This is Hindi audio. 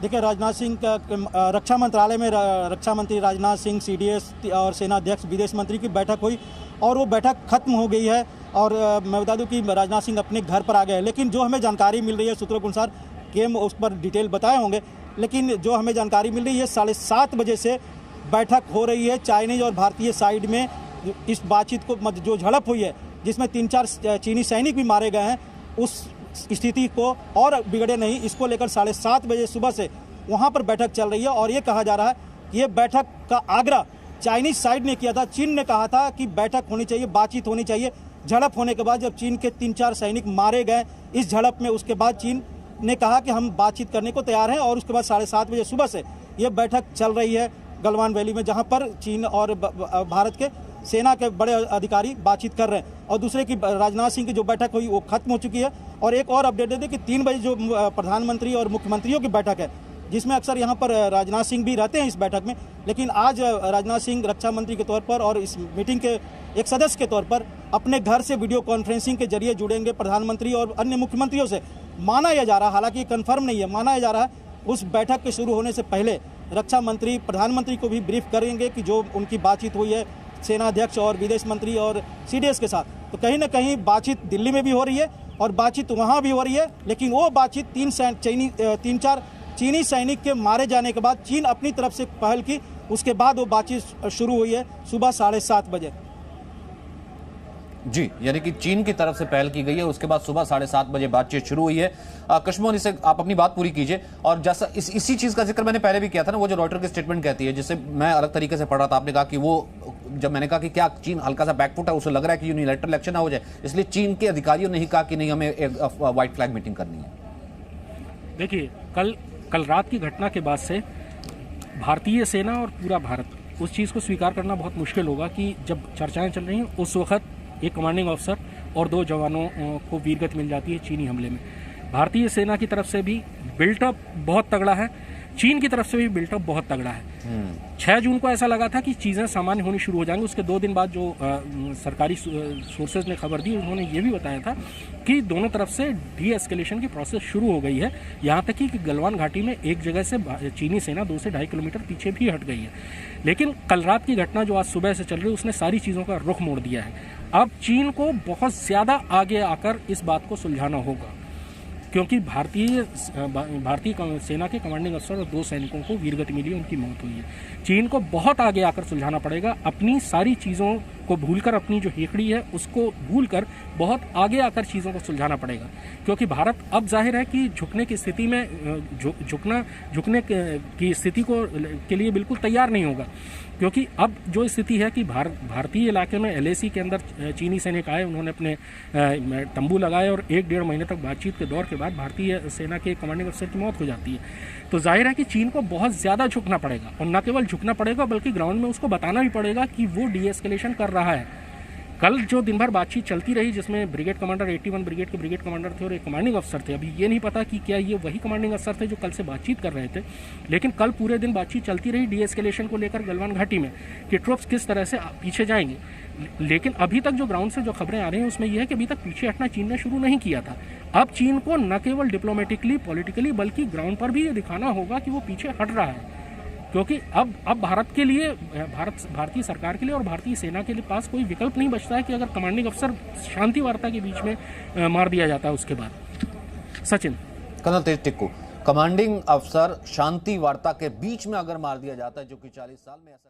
देखिए, राजनाथ सिंह का रक्षा मंत्रालय में रक्षा मंत्री राजनाथ सिंह, सीडीएस और सेना अध्यक्ष विदेश मंत्री की बैठक हुई और वो बैठक खत्म हो गई है। और मैं बता दूं कि राजनाथ सिंह अपने घर पर आ गए हैं। लेकिन जो हमें जानकारी मिल रही है सूत्रों के अनुसार, केम उस पर डिटेल बताए होंगे, लेकिन जो हमें जानकारी मिल रही है 7:30 बजे से बैठक हो रही है चाइनीज और भारतीय साइड में। इस बातचीत को जो झड़प हुई है जिसमें 3-4 चीनी सैनिक भी मारे गए हैं, उस स्थिति को और बिगड़े नहीं, इसको लेकर 7:30 बजे सुबह से वहां पर बैठक चल रही है। और ये कहा जा रहा है कि ये बैठक का आग्रह चाइनीज साइड ने किया था। चीन ने कहा था कि बैठक होनी चाहिए, बातचीत होनी चाहिए। झड़प होने के बाद जब चीन के 3-4 सैनिक मारे गए इस झड़प में, उसके बाद चीन ने कहा कि हम बातचीत करने को तैयार हैं। और उसके बाद 7:30 बजे सुबह से ये बैठक चल रही है गलवान वैली में, जहां पर चीन और भारत के सेना के बड़े अधिकारी बातचीत कर रहे हैं। और दूसरे की राजनाथ सिंह की जो बैठक हुई वो खत्म हो चुकी है। और एक और अपडेट दे दें कि 3 बजे जो प्रधानमंत्री और मुख्यमंत्रियों की बैठक है, जिसमें अक्सर यहाँ पर राजनाथ सिंह भी रहते हैं इस बैठक में, लेकिन आज राजनाथ सिंह रक्षा मंत्री के तौर पर और इस मीटिंग के एक सदस्य के तौर पर अपने घर से वीडियो कॉन्फ्रेंसिंग के जरिए जुड़ेंगे प्रधानमंत्री और अन्य मुख्यमंत्रियों से। माना यह जा रहा है, हालांकि ये कन्फर्म नहीं है, माना यह जा रहा है उस बैठक के शुरू होने से पहले रक्षा मंत्री प्रधानमंत्री को भी ब्रीफ करेंगे कि जो उनकी बातचीत हुई है सेना अध्यक्ष और विदेश मंत्री और सीडीएस के साथ। तो कहीं ना कहीं बातचीत दिल्ली में भी हो रही है और बातचीत वहाँ भी हो रही है, लेकिन वो बातचीत 3-4 चीनी सैनिक के मारे जाने के बाद चीन अपनी तरफ से पहल की, उसके बाद वो बातचीत शुरू हुई है सुबह 7:30 बजे। जी, यानी कि चीन की तरफ से पहल की गई है, उसके बाद सुबह 7:30 बजे बातचीत शुरू हुई है। कशमोहन, इससे आप अपनी बात पूरी कीजिए। और जैसा इसी चीज का जिक्र मैंने पहले भी किया था ना, वो जो रॉयटर की स्टेटमेंट कहती है, जिससे मैं अलग तरीके से पढ़ रहा था। आपने कहा कि वो, जब मैंने कहा कि क्या चीन हल्का सा बैकफुट है, उसे लग रहा है कि यूनिलैटरल एक्शन ना हो जाए, इसलिए चीन के अधिकारियों ने ही कहा कि नहीं, हमें एक व्हाइट फ्लैग मीटिंग करनी है। देखिए, कल रात की घटना के बाद से भारतीय सेना और पूरा भारत उस चीज़ को स्वीकार करना बहुत मुश्किल होगा कि जब चर्चाएं चल रही हैं उस वक्त एक कमांडिंग अफसर और 2 जवानों को वीरगति मिल जाती है चीनी हमले में। भारतीय सेना की तरफ से भी बिल्टअप बहुत तगड़ा है, चीन की तरफ से भी बिल्टअप बहुत तगड़ा है। 6 जून को ऐसा लगा था कि चीज़ें सामान्य होनी शुरू हो जाएंगी। उसके 2 दिन बाद जो सरकारी सोर्सेज ने खबर दी, उन्होंने ये भी बताया था कि दोनों तरफ से डी एस्केलेशन की प्रोसेस शुरू हो गई है। यहाँ तक कि गलवान घाटी में एक जगह से चीनी सेना 2 से 2.5 किलोमीटर पीछे भी हट गई है। लेकिन कल रात की घटना जो आज सुबह से चल रही है, उसने सारी चीज़ों का रुख मोड़ दिया है। अब चीन को बहुत ज़्यादा आगे आकर इस बात को सुलझाना होगा, क्योंकि भारतीय सेना के कमांडिंग अफसर और 2 सैनिकों को वीरगति मिली, उनकी मौत हुई है। चीन को बहुत आगे आकर सुलझाना पड़ेगा, अपनी सारी चीज़ों को भूलकर, अपनी जो हेकड़ी है उसको भूलकर बहुत आगे आकर चीज़ों को सुलझाना पड़ेगा। क्योंकि भारत अब जाहिर है कि झुकने की स्थिति में झुकने की स्थिति के लिए बिल्कुल तैयार नहीं होगा। क्योंकि अब जो स्थिति है कि भारतीय इलाके में LAC के अंदर चीनी सैनिक आए, उन्होंने अपने तंबू लगाए और 1-1.5 महीने तक बातचीत के दौर के बाद भारतीय सेना के कमांडिंग अफसर की मौत हो जाती है। तो जाहिर है कि चीन को बहुत ज़्यादा झुकना पड़ेगा, और न केवल झुकना पड़ेगा बल्कि ग्राउंड में उसको बताना भी पड़ेगा कि वो डी एस्केलेशन कर रहा है। कल जो दिन भर बातचीत चलती रही, जिसमें ब्रिगेड कमांडर 81 ब्रिगेड के ब्रिगेड कमांडर थे और एक कमांडिंग अफसर थे, अभी ये नहीं पता कि क्या ये वही कमांडिंग अफसर थे जो कल से बातचीत कर रहे थे, लेकिन कल पूरे दिन बातचीत चलती रही डी एस्केलेशन को लेकर गलवान घाटी में कि ट्रुप्स किस तरह से पीछे जाएंगे। लेकिन अभी तक जो ग्राउंड से जो खबरें आ रही हैं उसमें यह है कि अभी तक पीछे हटना चीन ने शुरू नहीं किया था। अब चीन को न केवल डिप्लोमेटिकली, पॉलिटिकली, बल्कि ग्राउंड पर भी ये दिखाना होगा कि वो पीछे हट रहा है। क्योंकि अब भारत के लिए, भारतीय सरकार के लिए और भारतीय सेना के लिए पास कोई विकल्प नहीं बचता है कि अगर कमांडिंग अफसर शांति वार्ता के बीच में मार दिया जाता है उसके बाद। सचिन, कर्नल तेज टिक्कू, कमांडिंग अफसर शांति वार्ता के बीच में अगर मार दिया जाता है, जो कि 40 साल में ऐसा